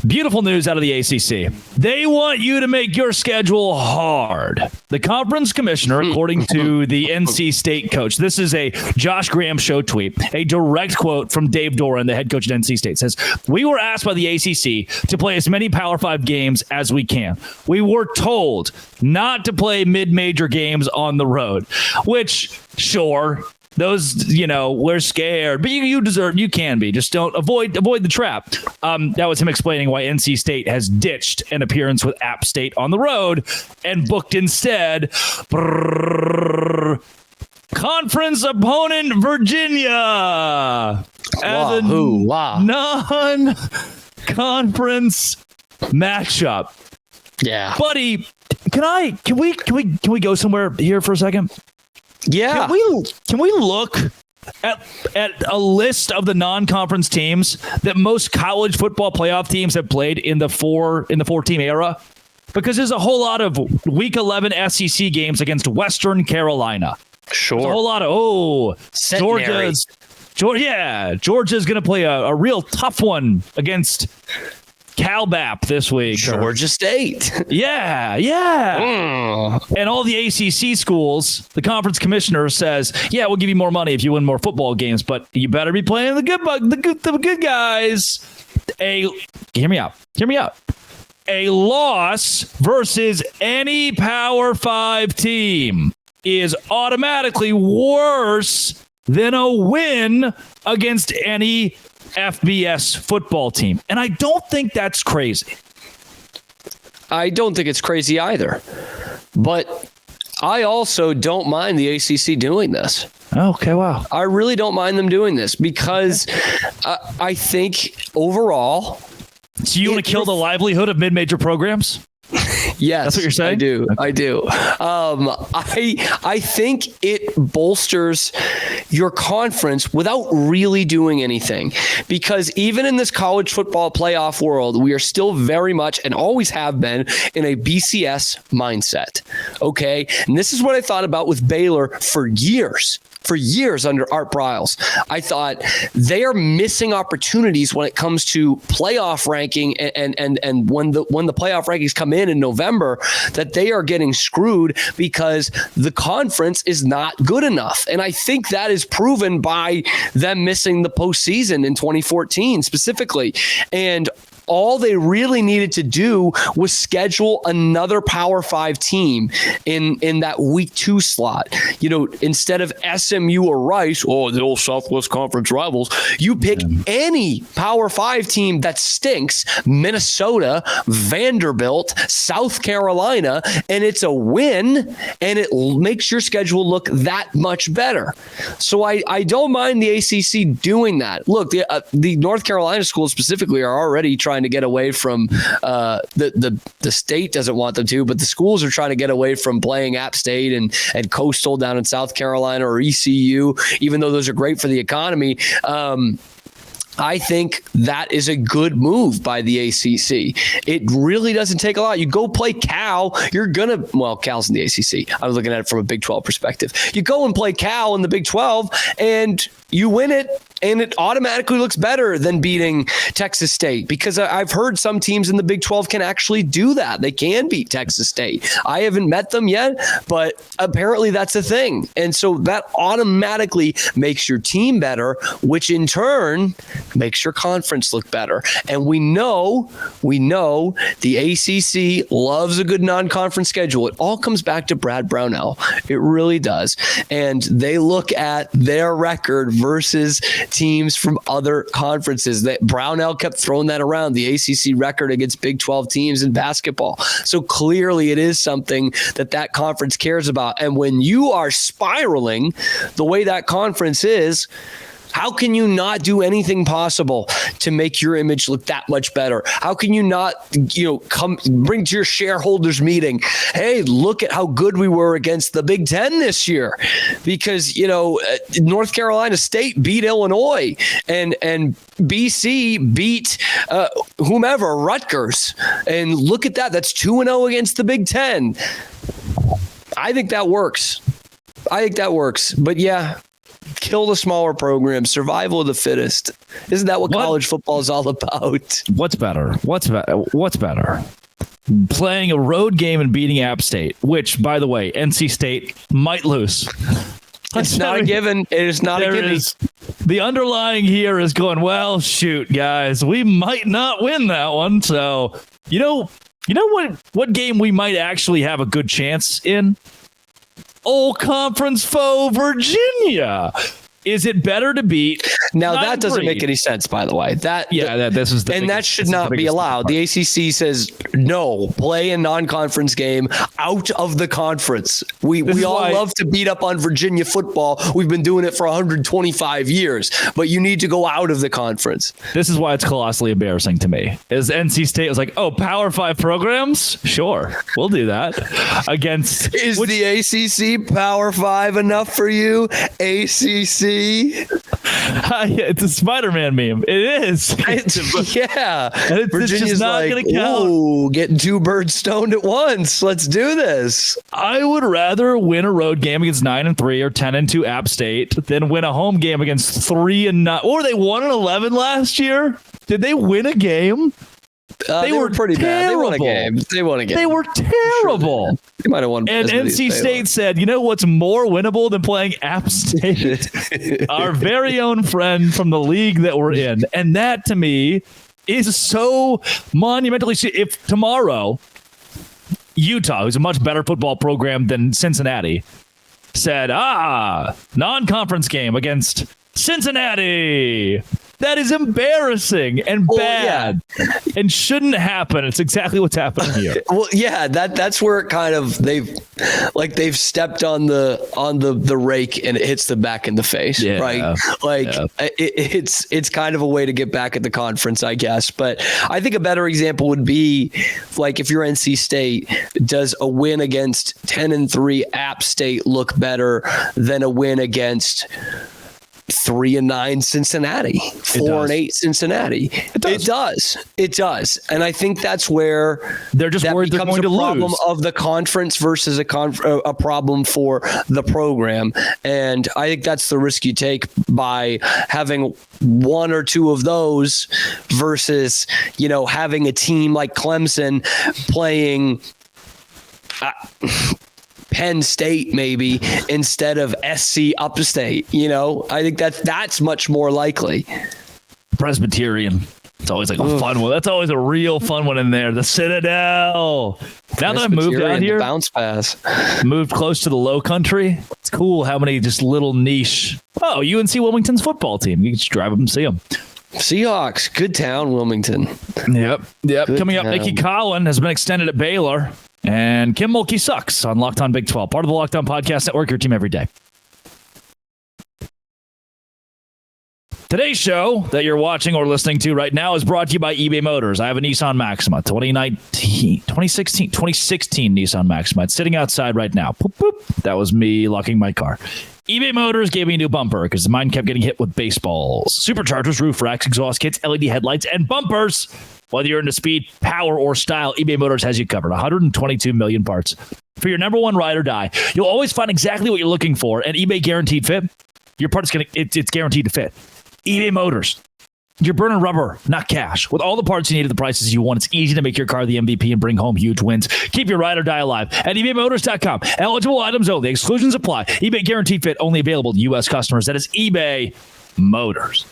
Beautiful news out of the ACC. They want you to make your schedule hard. The conference commissioner, according to the NC State coach, this is a Josh Graham show tweet, a direct quote from Dave Doran, the head coach at NC State, says, "We were asked by the ACC to play as many Power 5 games as we can. We were told not to play mid-major games on the road," which, sure, those, we're scared, but you can be. Just don't avoid the trap. That was him explaining why NC State has ditched an appearance with App State on the road and booked instead conference opponent Virginia as a non-conference matchup. Yeah, buddy, can we go somewhere here for a second? Yeah. Can we look at a list of the non-conference teams that most college football playoff teams have played in the four-team era? Because there's a whole lot of Week 11 SEC games against Western Carolina. Sure. There's a whole lot of Georgia's going to play a real tough one against CalBap this week. Georgia State. Yeah. And all the ACC schools, the conference commissioner says, yeah, we'll give you more money if you win more football games, but you better be playing the good guys. Hear me out. A loss versus any Power 5 team is automatically worse than a win against any FBS football team. And I don't think that's crazy. I don't think it's crazy either. But I also don't mind the ACC doing this. Okay, wow. I really don't mind them doing this because I think overall... So you want to kill the livelihood of mid-major programs? Yes, that's what you're saying. I do. I think it bolsters your conference without really doing anything, because even in this college football playoff world, we are still very much and always have been in a BCS mindset. Okay, and this is what I thought about with Baylor for years. For years under Art Briles, I thought they are missing opportunities when it comes to playoff ranking and when the playoff rankings come in November, that they are getting screwed because the conference is not good enough. And I think that is proven by them missing the postseason in 2014 specifically. And all they really needed to do was schedule another Power 5 team in that week 2 slot. Instead of SMU or Rice, the old Southwest Conference rivals, you pick any Power 5 team that stinks, Minnesota, Vanderbilt, South Carolina, and it's a win, and it makes your schedule look that much better. So I don't mind the ACC doing that. Look, the North Carolina schools specifically are already trying to get away from the state doesn't want them to, but the schools are trying to get away from playing App State and Coastal down in South Carolina or ECU, even though those are great for the economy. I think that is a good move by the ACC. It really doesn't take a lot. You go play Cal, Cal's in the ACC. I was looking at it from a Big 12 perspective. You go and play Cal in the Big 12 and you win it, and it automatically looks better than beating Texas State, because I've heard some teams in the Big 12 can actually do that. They can beat Texas State. I haven't met them yet, but apparently that's a thing. And so that automatically makes your team better, which in turn makes your conference look better. And we know the ACC loves a good non-conference schedule. It all comes back to Brad Brownell. It really does. And they look at their record versus teams from other conferences. That Brownell kept throwing that around, the ACC record against Big 12 teams in basketball. So clearly it is something that conference cares about. And when you are spiraling the way that conference is, how can you not do anything possible to make your image look that much better? How can you not, come bring to your shareholders meeting, hey, look at how good we were against the Big Ten this year? Because, North Carolina State beat Illinois and BC beat whomever, Rutgers. And look at that. That's 2-0 against the Big Ten. I think that works. But yeah, kill the smaller programs, survival of the fittest. Isn't that what college football is all about? What's better? What's better? Playing a road game and beating App State, which, by the way, NC State might lose. It's not a given. It is not a given. The underlying here is going, well, shoot, guys, we might not win that one. So, you know what game we might actually have a good chance in? Old conference foe Virginia. Is it better to beat? Now that doesn't make any sense, by the way. That should not be allowed. The ACC says no, play a non-conference game out of the conference. We all love to beat up on Virginia football. We've been doing it for 125 years, but you need to go out of the conference. This is why it's colossally embarrassing to me. Is NC State was like, oh, Power 5 programs? Sure, we'll do that. Is the ACC Power 5 enough for you? ACC. It's a Spider-Man meme. It is. Yeah. Virginia's just not going to count. Ooh, getting two birds stoned at once. Let's do this. I would rather win a road game against 9-3 or 10-2 App State than win a home game against 3-9. Or they won 11 last year. Did they win a game? They were pretty bad. They won a game. They were terrible. Sure, they might have won. And NC State said, you know what's more winnable than playing App State? Our very own friend from the league that we're in. And that, to me, is so monumentally. If tomorrow, Utah, who's a much better football program than Cincinnati, said, non-conference game against Cincinnati. That is embarrassing and bad and shouldn't happen. It's exactly what's happening here. Well, yeah, that's where it kind of they've stepped on the rake and it hits them back in the face, right? It's kind of a way to get back at the conference, I guess. But I think a better example would be like if you're NC State, does a win against 10-3 App State look better than a win against 3-9 Cincinnati, 4-8 Cincinnati? It does. And I think that's where they're just worried they're going to lose. Problem of the conference versus a problem for the program. And I think that's the risk you take by having one or two of those versus, having a team like Clemson playing Penn State maybe instead of SC Upstate. I think that's much more likely. Presbyterian. It's always like a fun one. That's always a real fun one in there. The Citadel. Now that I've moved out here, bounce pass, moved close to the Low Country. It's cool how many just little niche. Oh, UNC Wilmington's football team. You can just drive up and see them. Seahawks, good town, Wilmington. Yep. Good Coming up, town. Nikki Collin has been extended at Baylor. And Kim Mulkey sucks on Locked On Big 12, part of the Locked On Podcast Network, your team every day. Today's show that you're watching or listening to right now is brought to you by eBay Motors. I have a Nissan Maxima, 2016 Nissan Maxima. It's sitting outside right now. Boop, boop. That was me locking my car. eBay Motors gave me a new bumper because mine kept getting hit with baseballs. Superchargers, roof racks, exhaust kits, LED headlights, and bumpers. Whether you're into speed, power, or style, eBay Motors has you covered. 122 million parts. For your number one ride or die, you'll always find exactly what you're looking for. And eBay Guaranteed Fit, your part is it's guaranteed to fit. eBay Motors. You're burning rubber, not cash. With all the parts you need at the prices you want, it's easy to make your car the MVP and bring home huge wins. Keep your ride or die alive at ebaymotors.com. Eligible items only. Exclusions apply. eBay Guaranteed Fit only available to U.S. customers. That is eBay Motors.